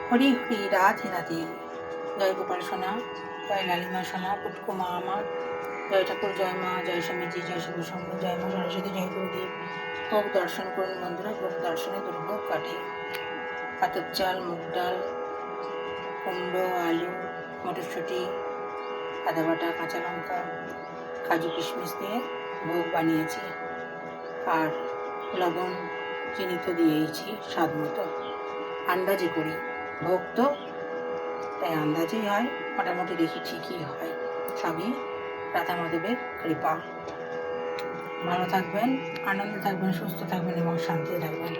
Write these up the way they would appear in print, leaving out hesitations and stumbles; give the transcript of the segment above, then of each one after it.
হরি হরি রাধে রাধে। জয় গোপাল সোনা, জয় লালিমা সোনা, পুটকু মা আমার, জয় ঠাকুর, জয় মা, জয় স্বামীজি, জয় সঙ্গ, জয় মা সরস্বতী, জয় গুরুদেব। ভোগ দর্শন করুন বন্ধুরা, ভোগ দর্শনে দুর্ভোগ কাটে। পাতর চাল, মুগ ডাল, কুমড়ো, আলু, মটরশুঁটি, আদা বাটা, কাঁচা লঙ্কা, কাজু কিশমিশ দিয়ে ভোগ বানিয়েছি। আর লবণ চিনি তো দিয়েইছি স্বাদ মতো, আন্দাজে করি ভোগ তো, তাই আন্দাজেই হয়, মোটামুটি দেখি ঠিকই হয়। সবই রাধা মাধবের কৃপা। ভালো থাকবেন, আনন্দে থাকবেন, সুস্থ থাকবেন এবং শান্তিতে থাকবেন।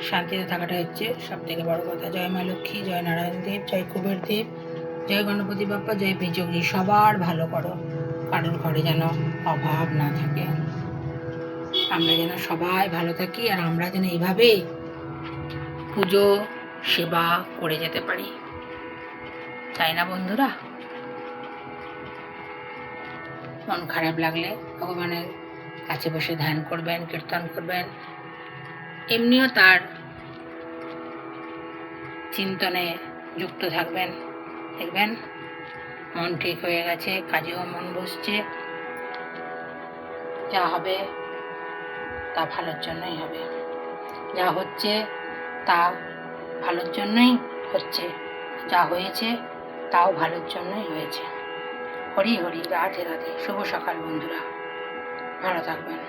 শান্তিতে থাকাটা হচ্ছে সব থেকে বড় কথা। জয় মা লক্ষ্মী, জয় নারায়ণ দেব, জয় কুবের দেব, জয় গণপতি বাপ্পা, জয় বিজয়ী। সবার ভালো করো, কারোর ঘরে যেন অভাব না থাকে। আমরা যেন সবাই ভালো থাকি, আর আমরা যেন এইভাবে পুজো সেবা করে যেতে পারি, তাই না বন্ধুরা? মন খারাপ লাগলে ভগবানের কাছে বসে ধ্যান করবেন, কীর্তন করবেন, এমনিও তার চিন্তনে যুক্ত থাকবেন, দেখবেন মন ঠিক হয়ে গেছে, কাজেও মন বসছে। যা হবে তা ভালোর জন্যই হবে, যা হচ্ছে তা ভালোর জন্যই হচ্ছে, যা হয়েছে তাও ভালোর জন্যই হয়েছে। হরি হরি, রাধে রাধে। শুভ সকাল বন্ধুরা, ভালো থাকবেন।